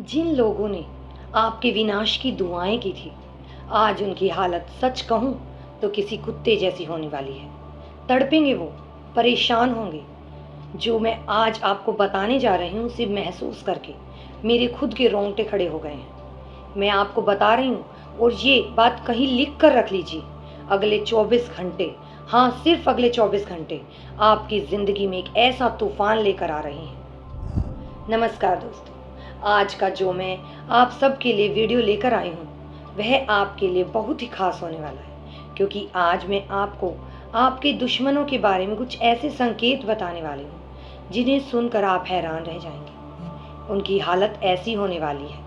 जिन लोगों ने आपके विनाश की दुआएं की थी, आज उनकी हालत सच कहूं तो किसी कुत्ते जैसी होने वाली है। तड़पेंगे वो, परेशान होंगे। जो मैं आज आपको बताने जा रही हूँ उसे महसूस करके मेरे खुद के रोंगटे खड़े हो गए हैं। मैं आपको बता रही हूँ और ये बात कहीं लिख कर रख लीजिए। अगले 24 घंटे, हाँ सिर्फ अगले 24 घंटे आपकी ज़िंदगी में एक ऐसा तूफान लेकर आ रहे हैं। नमस्कार दोस्तों, आज का जो मैं आप सबके लिए वीडियो लेकर आई हूँ वह आपके लिए बहुत ही खास होने वाला है, क्योंकि आज मैं आपको आपके दुश्मनों के बारे में कुछ ऐसे संकेत बताने वाली हूँ जिन्हें सुनकर आप हैरान रह जाएंगे। उनकी हालत ऐसी होने वाली है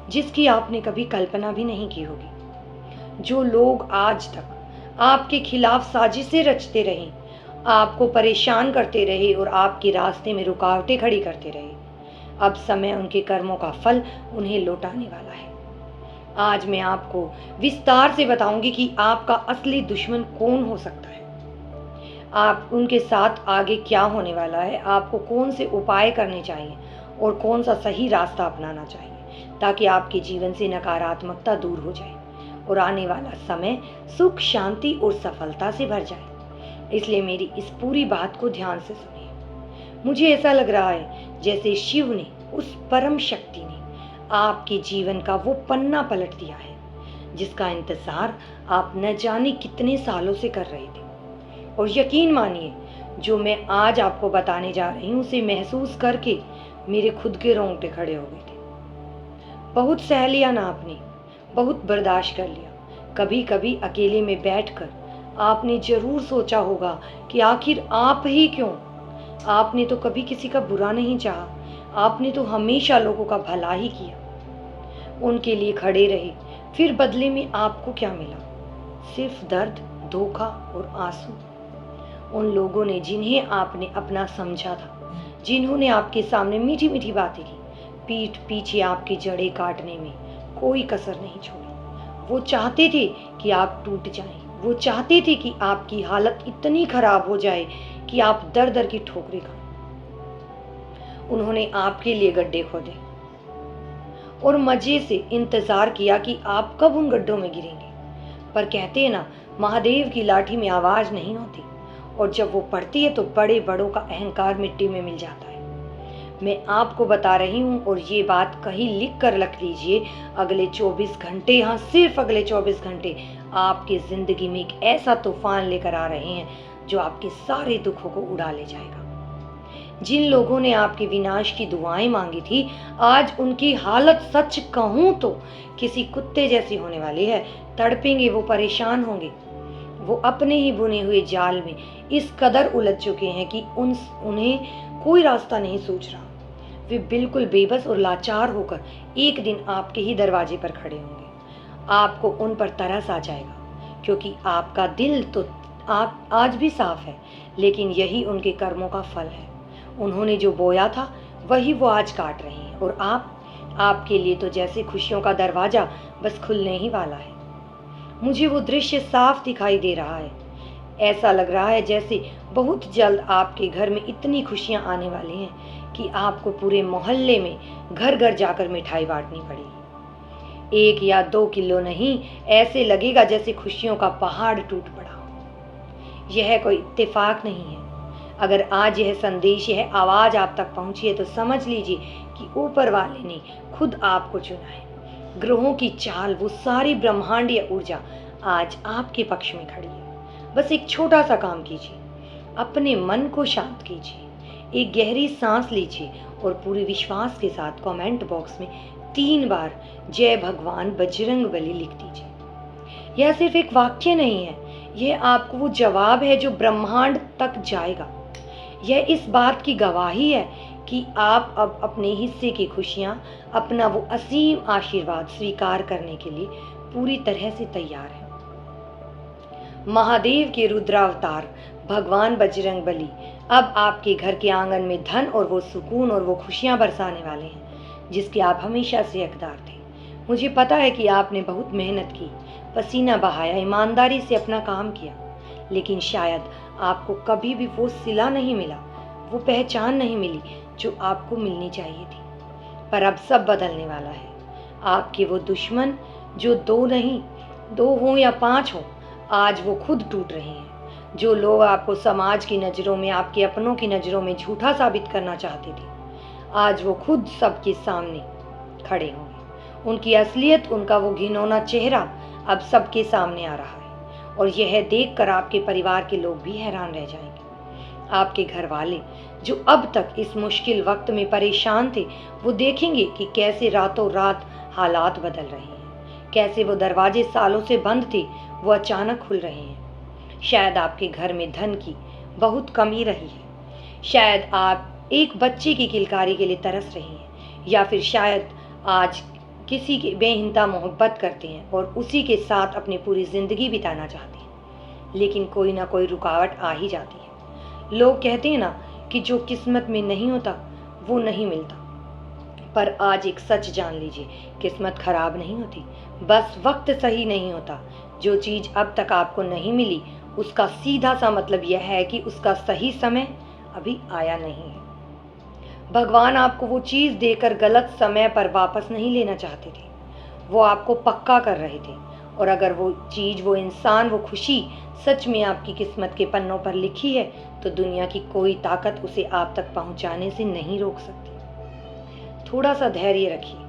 जिसकी आपने कभी कल्पना भी नहीं की होगी। जो लोग आज तक आपके खिलाफ साजिशें रचते रहे, आपको परेशान करते रहे और आपके रास्ते में रुकावटें खड़ी करते रहे, अब समय उनके कर्मों का फल उन्हें लौटाने वाला है। आज मैं आपको विस्तार से बताऊंगी कि आपका असली दुश्मन कौन हो सकता है, आप उनके साथ आगे क्या होने वाला है, आपको कौन से उपाय करने चाहिए और कौन सा सही रास्ता अपनाना चाहिए ताकि आपके जीवन से नकारात्मकता दूर हो जाए और आने वाला समय सुख, शांति और सफलता से भर जाए। इसलिए मेरी इस पूरी बात को ध्यान से सुनिए। मुझे ऐसा लग रहा है जैसे शिव ने, उस परम शक्ति ने आपके जीवन का वो पन्ना पलट दिया है जिसका इंतजार आप न जाने कितने सालों से कर रहे थे। और यकीन मानिए, जो मैं आज आपको बताने जा रही हूँ उसे महसूस करके मेरे खुद के रोंगटे खड़े हो गए थे। बहुत सह लिया ना आपने, बहुत बर्दाश्त कर लिया। कभी कभी अकेले में बैठकर आपने जरूर सोचा होगा कि आखिर आप ही क्यों। आपने तो कभी किसी का बुरा नहीं चाहा, आपने तो हमेशा लोगों का भला ही किया, उनके लिए खड़े रहे। फिर बदले में आपको क्या मिला? सिर्फ दर्द, धोखा और आंसू। उन लोगों ने जिन्हें आपने अपना समझा था, जिन्होंने आपके सामने मीठी मीठी बातें की, पीठ पीछे आपकी जड़ें काटने में कोई कसर नहीं छोड़ी। वो चाहते थे कि आप टूट जाएं, वो चाहते थे कि आपकी हालत इतनी खराब हो जाए कि आप दर दर की ठोकरें खाएं। उन्होंने आपके लिए गड्ढे खोदे और मजे से इंतजार किया कि आप कब उन गड्ढों में गिरेंगे। पर कहते हैं ना, महादेव की लाठी में आवाज नहीं होती, और जब वो पड़ती है तो बड़े बड़ों का अहंकार मिट्टी में मिल जाता है। मैं आपको बता रही हूँ और ये बात कहीं लिख कर रख लीजिए, अगले 24 घंटे, हाँ सिर्फ अगले 24 घंटे आपकी जिंदगी में एक ऐसा तूफान लेकर आ रहे हैं जो आपके सारे दुखों को उड़ा ले जाएगा। जिन लोगों ने आपके विनाश की दुआएं मांगी थी, आज उनकी हालत सच कहूं तो किसी कुत्ते जैसी होने वाली है। तड़पेंगे वो, परेशान होंगे वो, अपने ही बुने हुए जाल में इस कदर उलझ चुके हैं कि उन्हें कोई रास्ता नहीं सूझ रहा। वे बिल्कुल बेबस और लाचार होकर एक दिन आपके ही दरवाजे पर खड़े होंगे। आपको उन पर तरस आ जाएगा, क्योंकि आपका दिल तो आप आज भी साफ है, लेकिन यही उनके कर्मों का फल है। उन्होंने जो बोया था वही वो आज काट रहे हैं, और आपके लिए तो जैसे खुशियों का दरवाजा बस खुलने ही वाला है। मुझे वो दृश्य साफ दिखाई दे रहा है। ऐसा लग रहा है जैसे बहुत जल्द आपके घर में इतनी खुशियां आने वाली हैं कि आपको पूरे मोहल्ले में घर घर जाकर मिठाई बांटनी पड़ेगी। 1 या 2 किलो नहीं, ऐसे लगेगा जैसे खुशियों का पहाड़ टूट पड़ा हो। यह कोई इत्तेफाक नहीं है। अगर आज यह संदेश, यह आवाज आप तक पहुंची है तो समझ लीजिए कि ऊपर वाले ने खुद आपको चुना है। ग्रहों की चाल, वो सारी ब्रह्मांडीय ऊर्जा आज आपके पक्ष में खड़ी है। बस एक छोटा सा काम कीजिए, अपने मन को शांत कीजिए, एक गहरी सांस लीजिए और पूरे विश्वास के साथ कमेंट बॉक्स में 3 बार जय भगवान बजरंगबली लिख दीजिए। यह सिर्फ एक वाक्य नहीं है, यह आपको वो जवाब है जो ब्रह्मांड तक जाएगा। यह इस बात की गवाही है कि आप अब अपने हिस्से की खुशियां, अपना वो असीम आशीर्वाद स्वीकार करने के लिए पूरी तरह से तैयार हैं। महादेव के रुद्रावतार भगवान बजरंगबली अब आपके घर के आंगन में धन और वो सुकून और वो खुशियां बरसाने वाले हैं जिसके आप हमेशा से हकदार थे। मुझे पता है कि आपने बहुत मेहनत की, पसीना बहाया, ईमानदारी से अपना काम किया, लेकिन शायद आपको कभी भी वो सिला नहीं मिला, वो पहचान नहीं मिली जो आपको मिलनी चाहिए थी। पर अब सब बदलने वाला है। आपके वो दुश्मन जो दो नहीं, दो हों या पांच हों, आज वो खुद टूट रहे हैं। जो लोग आपको समाज की नज़रों में, आपके अपनों की नज़रों में झूठा साबित करना चाहते थे, आज वो खुद सबके सामने खड़े होंगे। उनकी असलियत, उनका वो घिनौना चेहरा अब सबके सामने आ रहा है, और यह देखकर आपके परिवार के लोग भी हैरान रह जाएंगे। आपके घर वाले जो अब तक इस मुश्किल वक्त में परेशान थे, वो देखेंगे कि कैसे रातों रात हालात बदल रहे हैं, कैसे वो दरवाजे सालों से बंद थे वो अचानक खुल रहे हैं। शायद आपके घर में धन की बहुत कमी रही है, शायद आप एक बच्चे की किलकारी के लिए तरस रही हैं, या फिर शायद आज किसी की बेइंतहा मोहब्बत करते हैं और उसी के साथ अपनी पूरी ज़िंदगी बिताना चाहते हैं, लेकिन कोई ना कोई रुकावट आ ही जाती है। लोग कहते हैं ना कि जो किस्मत में नहीं होता वो नहीं मिलता, पर आज एक सच जान लीजिए, किस्मत खराब नहीं होती, बस वक्त सही नहीं होता। जो चीज़ अब तक आपको नहीं मिली, उसका सीधा सा मतलब यह है कि उसका सही समय अभी आया नहीं है। भगवान आपको वो चीज़ देकर गलत समय पर वापस नहीं लेना चाहते थे, वो आपको पक्का कर रहे थे। और अगर वो चीज़, वो इंसान, वो खुशी सच में आपकी किस्मत के पन्नों पर लिखी है, तो दुनिया की कोई ताकत उसे आप तक पहुंचाने से नहीं रोक सकती। थोड़ा सा धैर्य रखिए,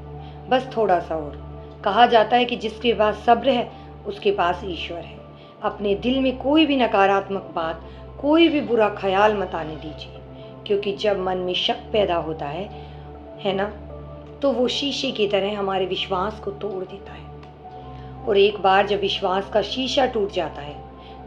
बस थोड़ा सा और। कहा जाता है कि जिसके पास सब्र है उसके पास ईश्वर है। अपने दिल में कोई भी नकारात्मक बात, कोई भी बुरा ख्याल मत आने दीजिए, क्योंकि जब मन में शक पैदा होता है ना, तो वो शीशे की तरह हमारे विश्वास को तोड़ देता है। और एक बार जब विश्वास का शीशा टूट जाता है,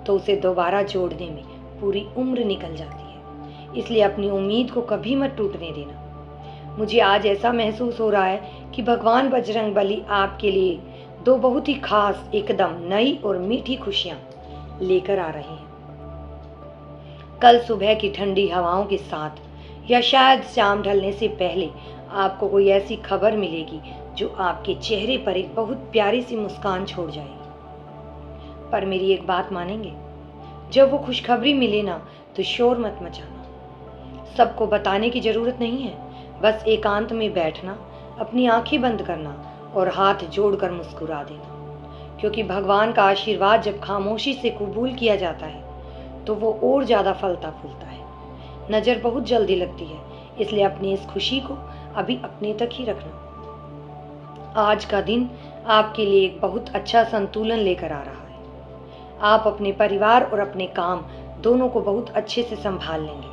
तो उसे दोबारा जोड़ने में पूरी उम्र निकल जाती है। इसलिए अपनी उम्मीद को कभी मत टूटने देना। मुझे आज ऐसा महसूस हो रहा है कि भगवान बजरंगबली आपके लिए दो बहुत ही खास, एकदम नई और मीठी खुशियां लेकर आ रहे हैं। कल सुबह की ठंडी हवाओं के साथ, या शायद शाम ढलने से पहले, आपको कोई ऐसी खबर मिलेगी जो आपके चेहरे पर एक बहुत प्यारी सी मुस्कान छोड़ जाएगी। पर मेरी एक बात मानेंगे, जब वो खुशखबरी मिले ना, तो शोर मत मचाना। सबको बताने की जरूरत नहीं है, बस एकांत में बैठना, अपनी आंखें बंद करना और हाथ जोड़कर मुस्कुरा देना। क्योंकि भगवान का आशीर्वाद जब खामोशी से कबूल किया जाता है, तो वो और ज़्यादा फलता फूलता है। नज़र बहुत जल्दी लगती है, इसलिए अपनी इस खुशी को अभी अपने तक ही रखना। आज का दिन आपके लिए एक बहुत अच्छा संतुलन लेकर आ रहा है। आप अपने परिवार और अपने काम दोनों को बहुत अच्छे से संभाल लेंगे।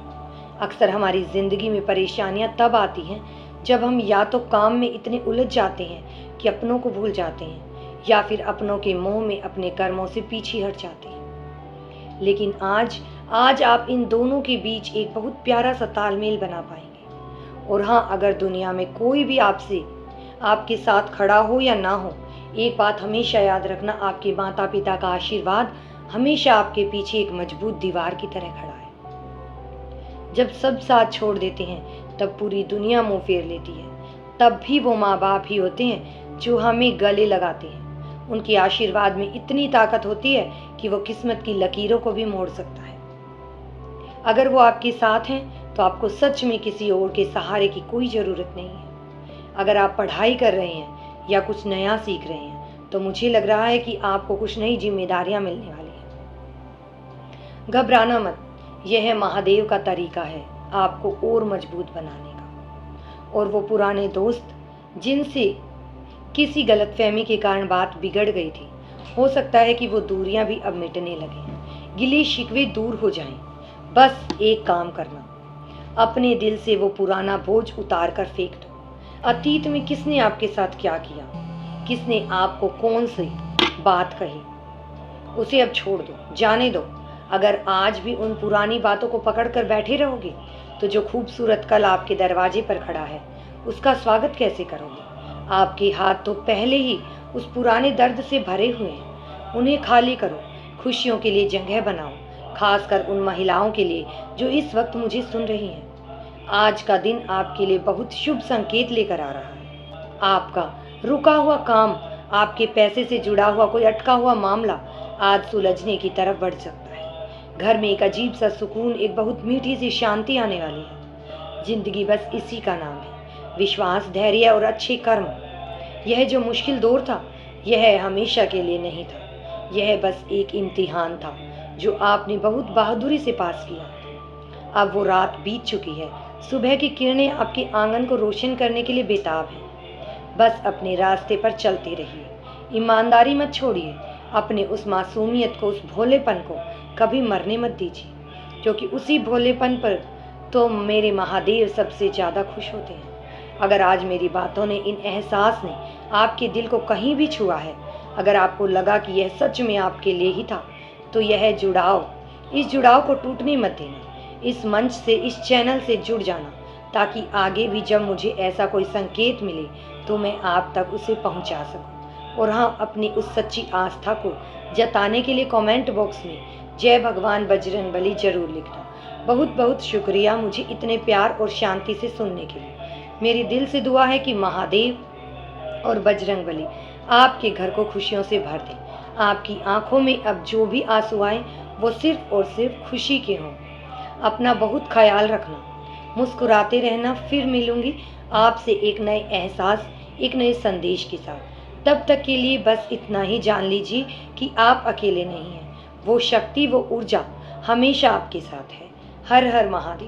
अक्सर हमारी ज़िंदगी में परेशानियां तब आती हैं जब हम या तो काम में इतने उलझ जाते हैं कि अपनों को भूल जाते हैं, या फिर अपनों के मोह में अपने कर्मों से पीछे हट जाते हैं। लेकिन आज आप इन दोनों के बीच एक बहुत प्यारा सा तालमेल बना पाएंगे। और हाँ, अगर दुनिया में कोई भी आपके साथ खड़ा हो या ना हो, एक बात हमेशा याद रखना, आपके माता पिता का आशीर्वाद हमेशा आपके पीछे एक मजबूत दीवार की तरह खड़ा है। जब सब साथ छोड़ देते हैं, तब पूरी दुनिया मुंह फेर लेती है। तब भी वो माँ बाप ही होते हैं जो हमें गले लगाते हैं। उनके आशीर्वाद में इतनी ताकत होती है कि वो किस्मत की लकीरों को भी मोड़ सकता है। अगर वो आपके साथ हैं, तो आपको सच में किसी और के सहारे की कोई ज़रूरत नहीं है। अगर आप पढ़ाई कर रहे हैं या कुछ नया सीख रहे हैं, तो मुझे लग रहा है कि आपको कुछ नई जिम्मेदारियां मिलने वाली हैं। घबराना मत, यह महादेव का तरीका है आपको और मजबूत बनाने का। और वो पुराने दोस्त जिनसे किसी गलतफहमी के कारण बात बिगड़ गई थी, हो सकता है कि वो दूरियां भी अब मिटने लगें, गिले शिकवे दूर हो जाएं। बस एक काम करना, अपने दिल से वो पुराना बोझ उतार कर फेंक दो। अतीत में किसने आपके साथ क्या किया, किसने आपको कौन सी बात कही, उसे अब छोड़ दो, जाने दो। अगर आज भी उन पुरानी बातों को पकड़ कर बैठे रहोगे, तो जो खूबसूरत कल आपके दरवाजे पर खड़ा है, उसका स्वागत कैसे करोगे? आपके हाथ तो पहले ही उस पुराने दर्द से भरे हुए हैं। उन्हें खाली करो, खुशियों के लिए जगह बनाओ, खासकर उन महिलाओं के लिए जो इस वक्त मुझे सुन रही हैं। आज का दिन आपके लिए बहुत शुभ संकेत लेकर आ रहा है। आपका रुका हुआ काम, आपके पैसे से जुड़ा हुआ कोई अटका हुआ मामला आज सुलझने की तरफ बढ़ सकता है। घर में एक अजीब सा सुकून, एक बहुत मीठी सी शांति आने वाली है। जिंदगी बस इसी का नाम है। विश्वास, धैर्य और अच्छे कर्म। यह जो मुश्किल दौर था, यह हमेशा के लिए नहीं था। यह बस एक इम्तिहान था जो आपने बहुत बहादुरी से पास किया। अब वो रात बीत चुकी है, सुबह की किरणें आपके आंगन को रोशन करने के लिए बेताब हैं। बस अपने रास्ते पर चलते रहिए, ईमानदारी मत छोड़िए, अपने उस मासूमियत को, उस भोलेपन को कभी मरने मत दीजिए, क्योंकि उसी भोलेपन पर तो मेरे महादेव सबसे ज़्यादा खुश होते हैं। अगर आज मेरी बातों ने, इन एहसास ने आपके दिल को कहीं भी छुआ है, अगर आपको लगा कि यह सच में आपके लिए ही था, तो यह जुड़ाव, इस जुड़ाव को टूटने मत देना। इस मंच से, इस चैनल से जुड़ जाना, ताकि आगे भी जब मुझे ऐसा कोई संकेत मिले तो मैं आप तक उसे पहुंचा सकूं। और हाँ, अपनी उस सच्ची आस्था को जताने के लिए कमेंट बॉक्स में जय भगवान बजरंगबली जरूर लिखना। बहुत बहुत शुक्रिया मुझे इतने प्यार और शांति से सुनने के लिए। मेरी दिल से दुआ है कि महादेव और बजरंगबली आपके घर को खुशियों से भर दें। आपकी आंखों में अब जो भी आंसू आए, वो सिर्फ और सिर्फ खुशी के हों। अपना बहुत ख्याल रखना, मुस्कुराते रहना। फिर मिलूंगी आपसे एक नए एहसास, एक नए संदेश के साथ। तब तक के लिए बस इतना ही जान लीजिए कि आप अकेले नहीं हैं। वो शक्ति, वो ऊर्जा हमेशा आपके साथ है। हर हर महादेव।